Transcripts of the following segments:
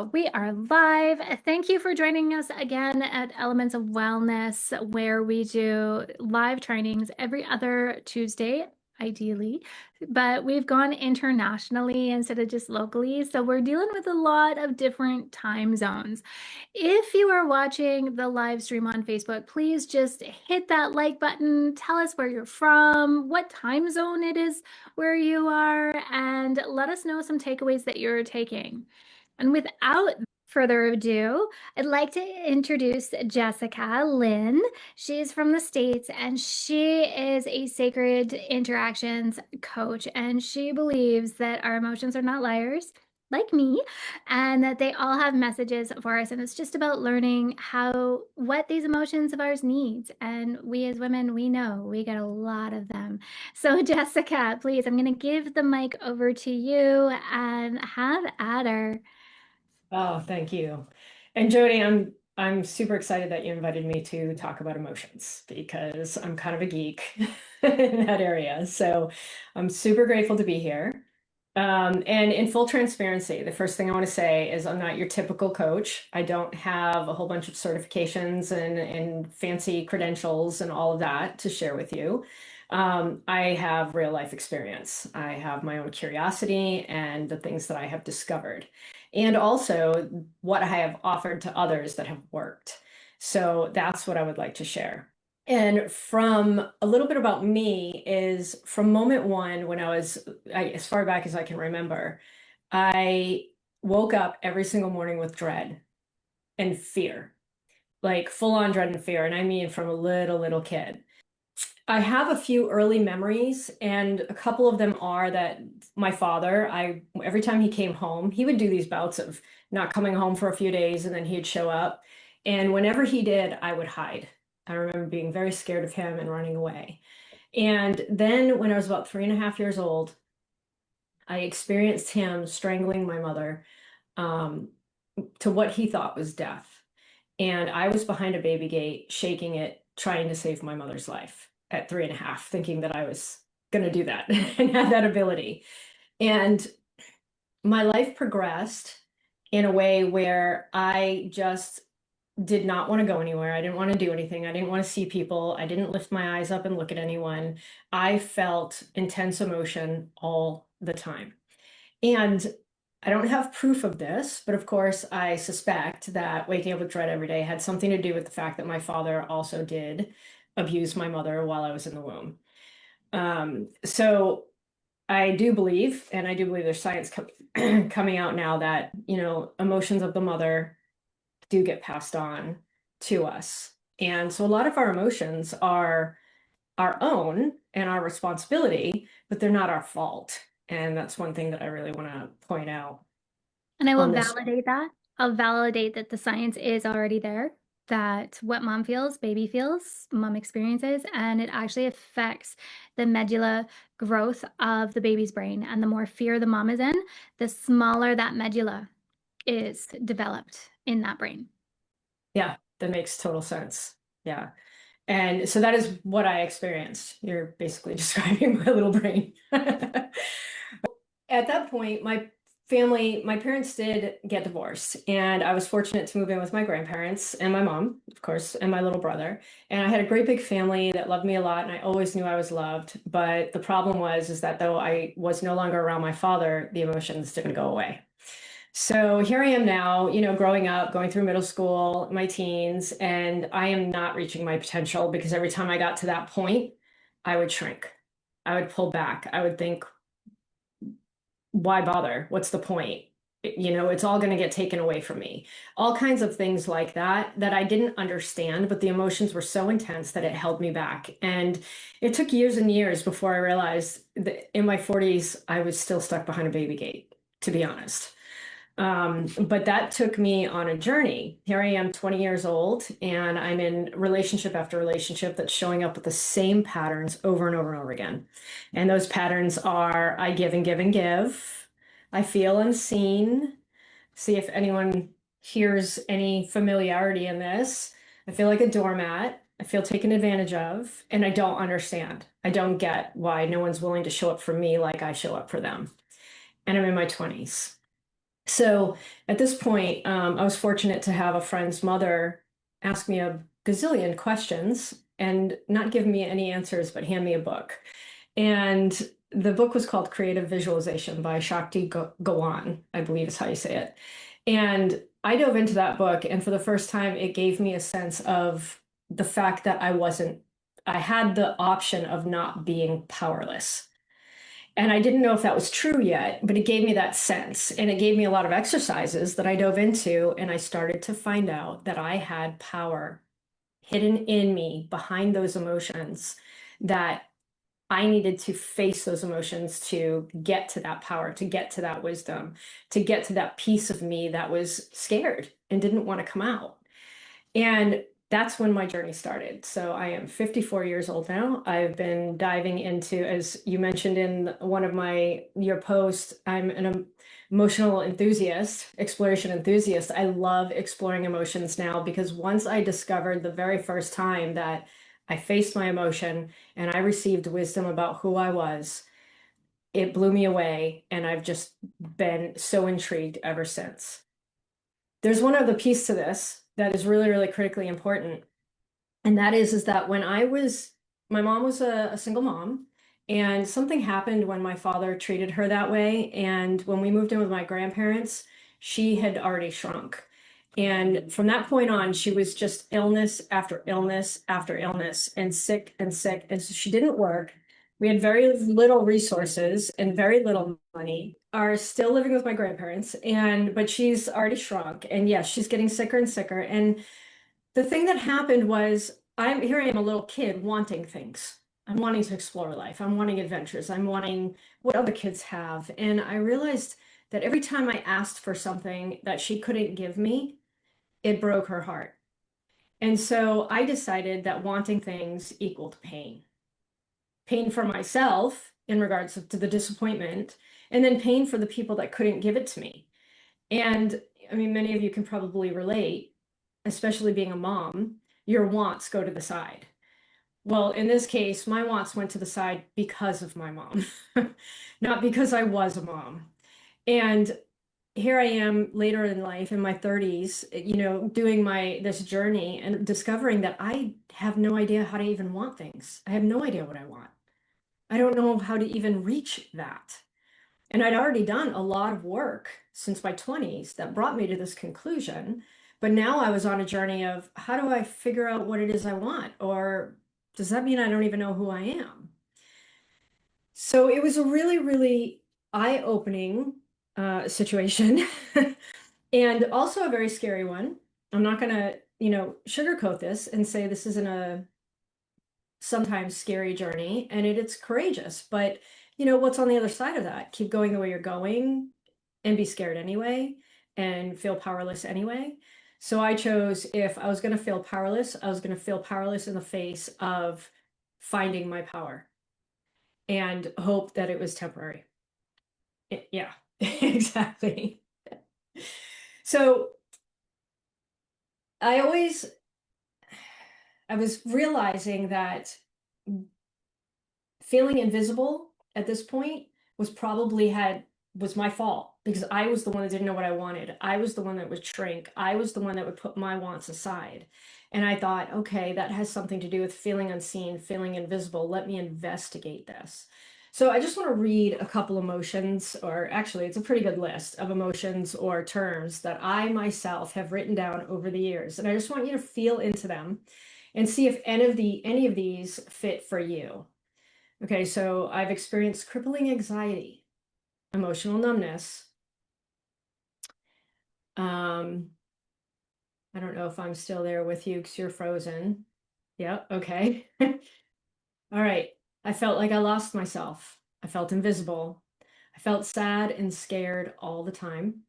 We are live. Thank you for joining us again at Elements of Wellness, where we do live trainings every other Tuesday, ideally, but we've gone internationally instead of just locally. So we're dealing with a lot of different time zones. If you are watching the live stream on Facebook, please just hit that like button. Tell us where you're from, what time zone it is where you are, and let us know some takeaways that you're taking. And without further ado, I'd like to introduce Jessica Lyn. She's from the States and she is a sacred interactions coach. And she believes that our emotions are not liars, like me, and that they all have messages for us. And it's just about learning what these emotions of ours needs. And we as women, we know we get a lot of them. So, Jessica, please, I'm going to give the mic over to you and have at her. Oh, thank you. And Jody, I'm super excited that you invited me to talk about emotions because I'm kind of a geek in that area. So I'm super grateful to be here. And in full transparency, the first thing I want to say is I'm not your typical coach. I don't have a whole bunch of certifications and fancy credentials and all of that to share with you. I have real life experience. I have my own curiosity and the things that I have discovered, and also what I have offered to others that have worked. So that's what I would like to share. And from a little bit about me is from moment one, when as far back as I can remember, I woke up every single morning with dread and fear, like full on dread and fear. And I mean, from a little kid. I have a few early memories, and a couple of them are that my father, every time he came home, he would do these bouts of not coming home for a few days and then he'd show up. And whenever he did, I would hide. I remember being very scared of him and running away. And then when I was about 3.5 years old, I experienced him strangling my mother um, to what he thought was death. And I was behind a baby gate, shaking it, trying to save my mother's life at 3.5, thinking that I was going to do that and had that ability. And my life progressed in a way where I just did not want to go anywhere. I didn't want to do anything. I didn't want to see people. I didn't lift my eyes up and look at anyone. I felt intense emotion all the time. And I don't have proof of this, but of course, I suspect that waking up with dread every day had something to do with the fact that my father also did abuse my mother while I was in the womb. So I do believe, and I do believe there's science coming out now that, emotions of the mother do get passed on to us. And so a lot of our emotions are our own and our responsibility, but they're not our fault. And that's one thing that I really want to point out And I will on this. validate that. I'll validate that the science is already there, that what mom feels, baby feels, mom experiences, and it actually affects the medulla growth of the baby's brain. And the more fear the mom is in, the smaller that medulla is developed in that brain. Yeah, that makes total sense. Yeah. And so that is what I experienced. You're basically describing my little brain. At that point, my parents did get divorced, and I was fortunate to move in with my grandparents and my mom, of course, and my little brother. And I had a great big family that loved me a lot, and I always knew I was loved. But the problem is that though I was no longer around my father, the emotions didn't go away. So here I am now, growing up, going through middle school, my teens, and I am not reaching my potential because every time I got to that point, I would shrink. I would pull back. I would think, why bother? What's the point? It's all going to get taken away from me. All kinds of things like that I didn't understand, but the emotions were so intense that it held me back. And it took years and years before I realized that in my 40s, I was still stuck behind a baby gate, to be honest. But that took me on a journey. Here I am, 20 years old, and I'm in relationship after relationship that's showing up with the same patterns over and over and over again. And those patterns are I give and give and give. I feel unseen. See if anyone hears any familiarity in this. I feel like a doormat. I feel taken advantage of, and I don't understand. I don't get why no one's willing to show up for me like I show up for them. And I'm in my 20s. So at this point, I was fortunate to have a friend's mother ask me a gazillion questions and not give me any answers, but hand me a book. And the book was called Creative Visualization by Shakti Gawan, I believe is how you say it. And I dove into that book, and for the first time, it gave me a sense of the fact that I had the option of not being powerless. And I didn't know if that was true yet, but it gave me that sense. And it gave me a lot of exercises that I dove into, and I started to find out that I had power hidden in me behind those emotions, that I needed to face those emotions to get to that power, to get to that wisdom, to get to that piece of me that was scared and didn't want to come out. And that's when my journey started. So I am 54 years old now. I've been diving into, as you mentioned in one of your posts, I'm an emotional enthusiast, exploration enthusiast. I love exploring emotions now because once I discovered the very first time that I faced my emotion and I received wisdom about who I was, it blew me away. And I've just been so intrigued ever since. There's one other piece to this that is really, really critically important. And that is that my mom was a single mom, and something happened when my father treated her that way. And when we moved in with my grandparents, she had already shrunk. And from that point on, she was just illness after illness after illness and sick and sick. And so she didn't work. We had very little resources and very little money. Are still living with my grandparents, but she's already shrunk. And yes, she's getting sicker and sicker. And the thing that happened was I am a little kid wanting things. I'm wanting to explore life. I'm wanting adventures. I'm wanting what other kids have. And I realized that every time I asked for something that she couldn't give me, it broke her heart. And so I decided that wanting things equaled pain. Pain for myself in regards to the disappointment, and then pain for the people that couldn't give it to me. And I mean, many of you can probably relate, especially being a mom, your wants go to the side. Well, in this case, my wants went to the side because of my mom, not because I was a mom. And here I am later in life in my 30s, doing this journey and discovering that I have no idea how to even want things. I have no idea what I want. I don't know how to even reach that. And I'd already done a lot of work since my 20s that brought me to this conclusion. But now I was on a journey of how do I figure out what it is I want? Or does that mean I don't even know who I am? So it was a really, really eye-opening situation and also a very scary one. I'm not going to, sugarcoat this and say this isn't a sometimes scary journey, and it's courageous. But what's on the other side of that? Keep going the way you're going and be scared anyway and feel powerless anyway. So I chose, if I was going to feel powerless, I was going to feel powerless in the face of finding my power and hope that it was temporary. Yeah, exactly. So I always, I was realizing that feeling invisible at this point was my fault, because I was the one that didn't know what I wanted. I was the one that would shrink. I was the one that would put my wants aside. And I thought, okay, that has something to do with feeling unseen, feeling invisible. Let me investigate this. So I just want to read a couple emotions, or actually it's a pretty good list of emotions or terms that I myself have written down over the years. And I just want you to feel into them and see if any of these fit for you. Okay, so I've experienced crippling anxiety, emotional numbness. Um, I don't know if I'm still there with you because you're frozen. Yeah, okay. All right. I felt like I lost myself. I felt invisible. I felt sad and scared all the time.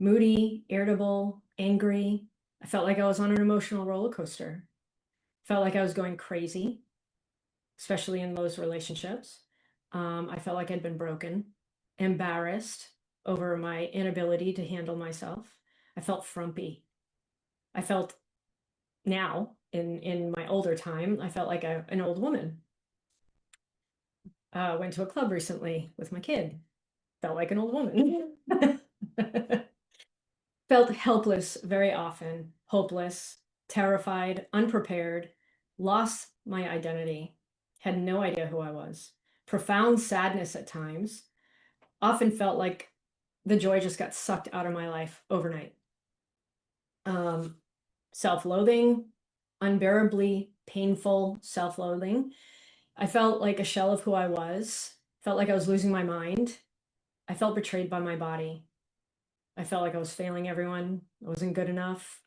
Moody, irritable, angry. I felt like I was on an emotional roller coaster. Felt like I was going crazy, especially in those relationships. I felt like I'd been broken, embarrassed over my inability to handle myself. I felt frumpy. I felt now, in my older time, I felt like an old woman. Went to a club recently with my kid. Felt like an old woman. Felt helpless very often, hopeless, terrified, unprepared, lost my identity, had no idea who I was, profound sadness at times, often felt like the joy just got sucked out of my life overnight. Um, Self-loathing, unbearably painful self-loathing. I felt like a shell of who I was, felt like I was losing my mind. I felt betrayed by my body. I felt like I was failing everyone. I wasn't good enough.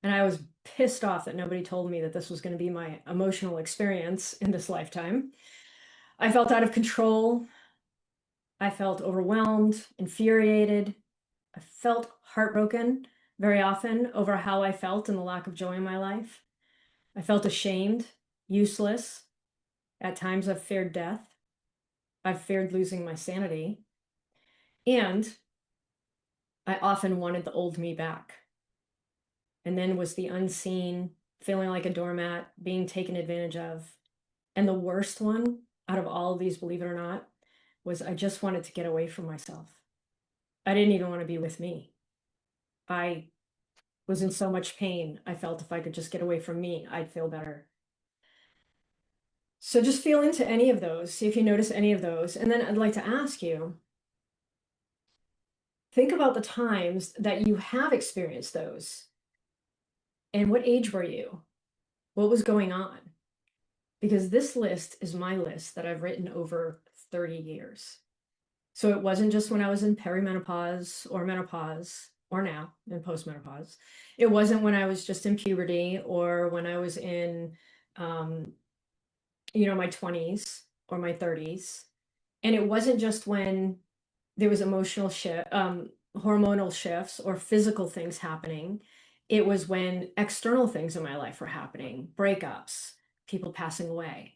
And I was pissed off that nobody told me that this was going to be my emotional experience in this lifetime. I felt out of control. I felt overwhelmed, infuriated. I felt heartbroken very often over how I felt and the lack of joy in my life. I felt ashamed, useless. At times I've feared death. I've feared losing my sanity. And I often wanted the old me back. And then was the unseen, feeling like a doormat, being taken advantage of. And the worst one out of all of these, believe it or not, was I just wanted to get away from myself. I didn't even want to be with me. I was in so much pain. I felt if I could just get away from me, I'd feel better. So just feel into any of those, see if you notice any of those. And then I'd like to ask you, think about the times that you have experienced those. And what age were you? What was going on? Because this list is my list that I've written over 30 years. So it wasn't just when I was in perimenopause or menopause or now in postmenopause. It wasn't when I was just in puberty or when I was in, my 20s or my 30s. And it wasn't just when there was hormonal shifts or physical things happening. It was when external things in my life were happening, breakups, people passing away,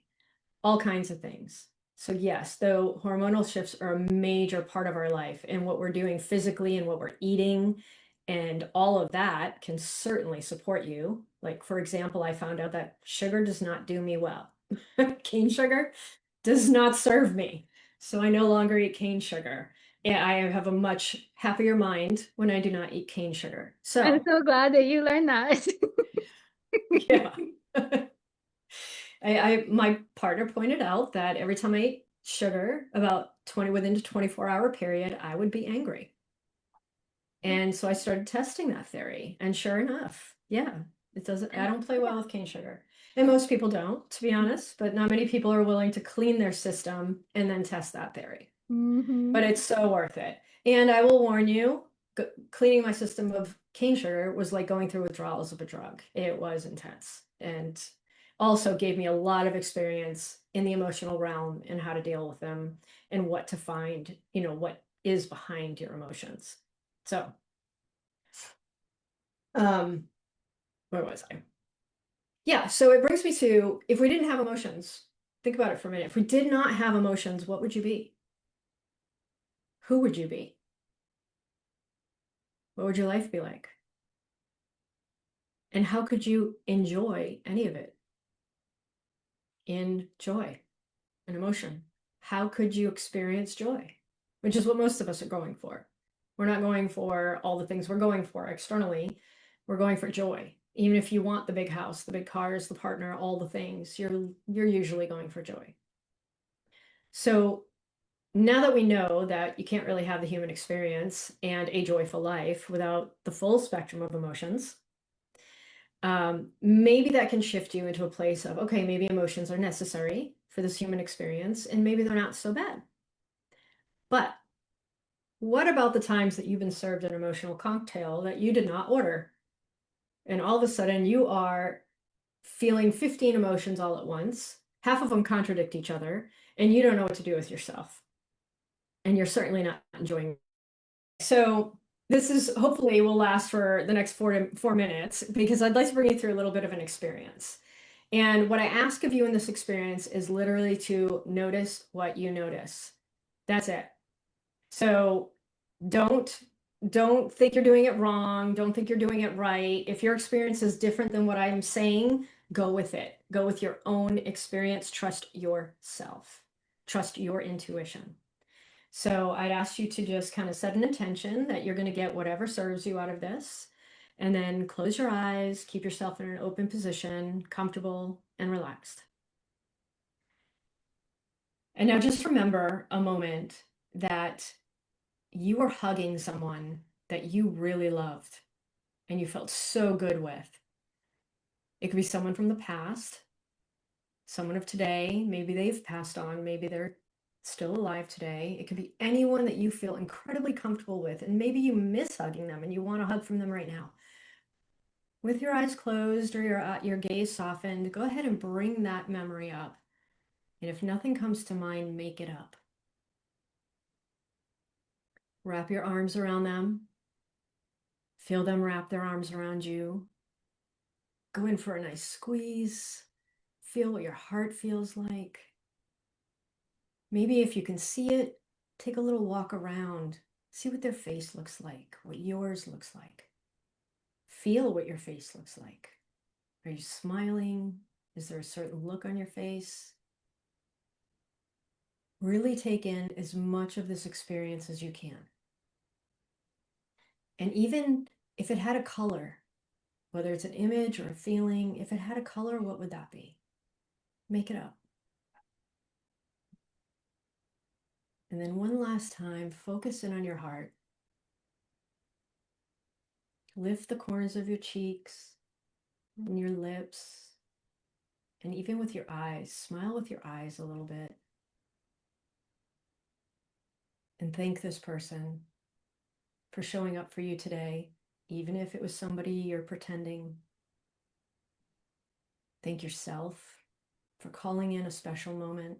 all kinds of things. So yes, though hormonal shifts are a major part of our life and what we're doing physically and what we're eating and all of that can certainly support you. Like, for example, I found out that sugar does not do me well. Cane sugar does not serve me. So I no longer eat cane sugar. Yeah, I have a much happier mind when I do not eat cane sugar. I'm So, so glad that you learned that. yeah. My partner pointed out that every time I ate sugar, within a 24-hour period, I would be angry. And so I started testing that theory. And sure enough, yeah, I don't play well with cane sugar. And most people don't, to be honest, but not many people are willing to clean their system and then test that theory. But it's so worth it. And I will warn you, cleaning my system of cane sugar was like going through withdrawals of a drug. It was intense and also gave me a lot of experience in the emotional realm and how to deal with them and what to find, what is behind your emotions. So, where was I? Yeah, so it brings me to, if we didn't have emotions, think about it for a minute. If we did not have emotions, what would you be? Who would you be? What would your life be like? And how could you enjoy any of it? In joy and emotion. How could you experience joy? Which is what most of us are going for. We're not going for all the things we're going for externally. We're going for joy. Even if you want the big house, the big cars, the partner, all the things, you're usually going for joy. So now that we know that you can't really have the human experience and a joyful life without the full spectrum of emotions, maybe that can shift you into a place of, okay, maybe emotions are necessary for this human experience, and maybe they're not so bad. But what about the times that you've been served an emotional cocktail that you did not order? And all of a sudden you are feeling 15 emotions all at once, half of them contradict each other, and you don't know what to do with yourself. And you're certainly not enjoying it. So this is hopefully will last for the next 4 minutes because I'd like to bring you through a little bit of an experience. And what I ask of you in this experience is literally to notice what you notice. That's it. So don't think you're doing it wrong. Don't think you're doing it right. If your experience is different than what I'm saying, go with it. Go with your own experience. Trust yourself. Trust your intuition. So I'd ask you to just kind of set an intention that you're going to get whatever serves you out of this. And then close your eyes, keep yourself in an open position, comfortable and relaxed. And now just remember a moment that you were hugging someone that you really loved and you felt so good with. It could be someone from the past, someone of today. Maybe they've passed on, maybe they're still alive today. It could be anyone that you feel incredibly comfortable with, and maybe you miss hugging them and you want a hug from them right now. With your eyes closed or your gaze softened, go ahead and bring that memory up. And if nothing comes to mind, make it up. Wrap your arms around them. Feel them wrap their arms around you. Go in for a nice squeeze. Feel what your heart feels like. Maybe if you can see it, take a little walk around. See what their face looks like, what yours looks like. Feel what your face looks like. Are you smiling? Is there a certain look on your face? Really take in as much of this experience as you can. And even if it had a color, whether it's an image or a feeling, if it had a color, what would that be? Make it up. And then one last time, focus in on your heart. Lift the corners of your cheeks and your lips, and even with your eyes, smile with your eyes a little bit. And thank this person for showing up for you today, even if it was somebody you're pretending. Thank yourself for calling in a special moment.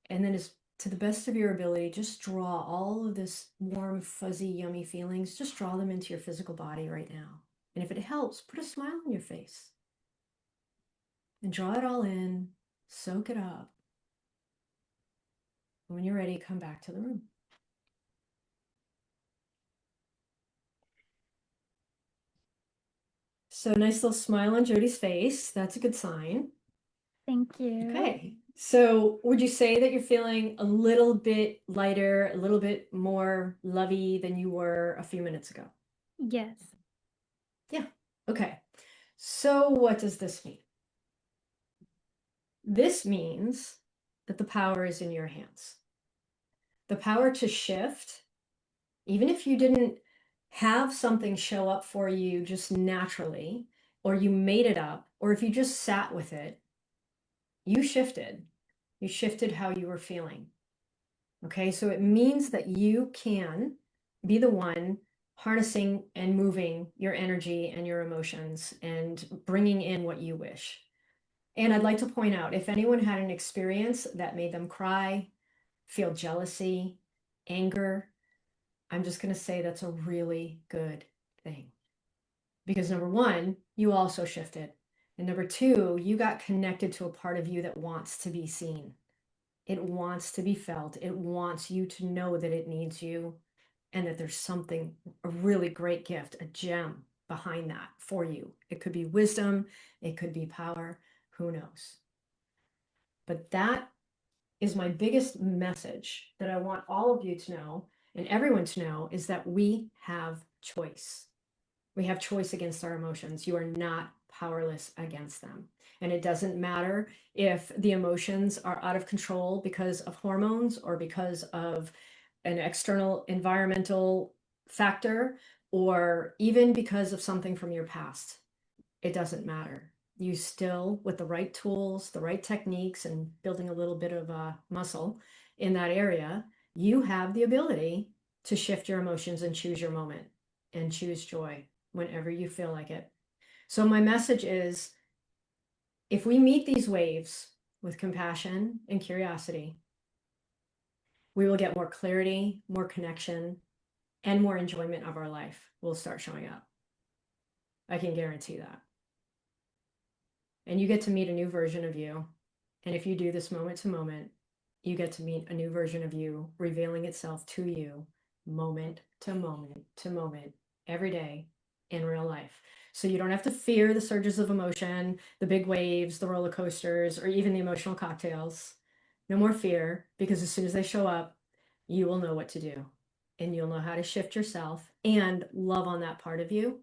And then, as to the best of your ability, just draw all of this warm, fuzzy, yummy feelings, just draw them into your physical body right now. And if it helps, put a smile on your face. And draw it all in, soak it up. When you're ready, come back to the room. So nice little smile on Jody's face. That's a good sign. Thank you. Okay. So would you say that you're feeling a little bit lighter, a little bit more lovey than you were a few minutes ago? Yes. Yeah. Okay. So what does this mean? This means that the power is in your hands. The power to shift, even if you didn't have something show up for you just naturally, or you made it up, or if you just sat with it, you shifted. You shifted how you were feeling. Okay, so it means that you can be the one harnessing and moving your energy and your emotions and bringing in what you wish. And I'd like to point out, if anyone had an experience that made them cry, feel jealousy, anger, I'm just going to say that's a really good thing. Because number one, you also shifted. And number two, you got connected to a part of you that wants to be seen. It wants to be felt. It wants you to know that it needs you and that there's something, a really great gift, a gem behind that for you. It could be wisdom, it could be power, who knows? But that is my biggest message that I want all of you to know and everyone to know is that we have choice. We have choice against our emotions. You are not powerless against them. And it doesn't matter if the emotions are out of control because of hormones or because of an external environmental factor or even because of something from your past. It doesn't matter. You still, with the right tools, the right techniques, and building a little bit of a muscle in that area, you have the ability to shift your emotions and choose your moment and choose joy whenever you feel like it. So my message is, if we meet these waves with compassion and curiosity, we will get more clarity, more connection, and more enjoyment of our life will start showing up. I can guarantee that. And you get to meet a new version of you. And if you do this moment to moment, you get to meet a new version of you revealing itself to you moment to moment to moment every day in real life. So you don't have to fear the surges of emotion, the big waves, the roller coasters, or even the emotional cocktails. no more fear, because as soon as they show up, you will know what to do and you'll know how to shift yourself and love on that part of you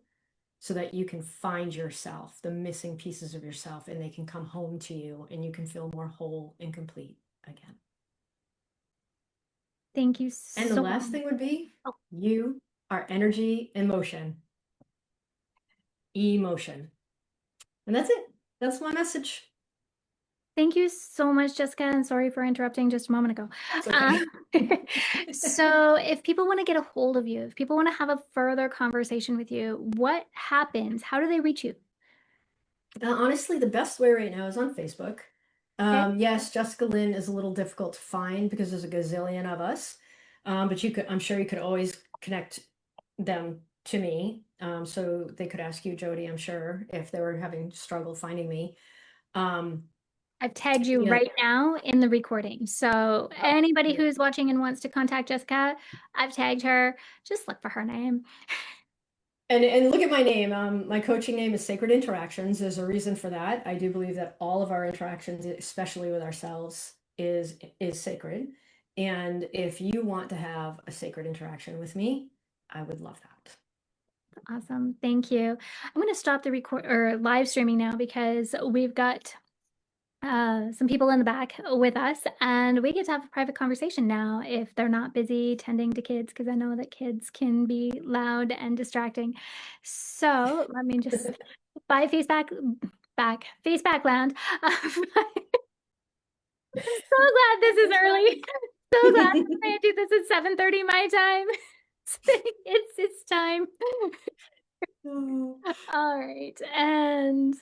so that you can find yourself, the missing pieces of yourself, and they can come home to you and you can feel more whole and complete again. Thank you And the so last much. thing would be Oh, you are energy in motion, emotion. And that's it. That's my message. thank you so much, Jessica, and sorry for interrupting just a moment ago. It's Um, okay. so if people want to get a hold of you, if people want to have a further conversation with you, what happens? How do they reach you? Honestly, the best way right now is on Facebook. Okay. Yes, Jessica Lyn is a little difficult to find because there's a gazillion of us. But I'm sure you could always connect them to me. So they could ask you, Jody, I'm sure, if they were having struggle finding me. Um, I've tagged you yeah. right now in the recording. So Oh, anybody yeah. who's watching and wants to contact Jessica, I've tagged her. Just look for her name. And look at my name. My coaching name is Sacred Interactions. There's a reason for that. I do believe that all of our interactions, especially with ourselves, is sacred. And if you want to have a sacred interaction with me, I would love that. Awesome. Thank you. I'm going to stop the record or live streaming now because we've got some people in the back with us and we get to have a private conversation now if they're not busy tending to kids because I know that kids can be loud and distracting. So let me just bye face back land. I'm so glad this is early. So glad I do this at 7:30 my time. It's time. Oh. All right. And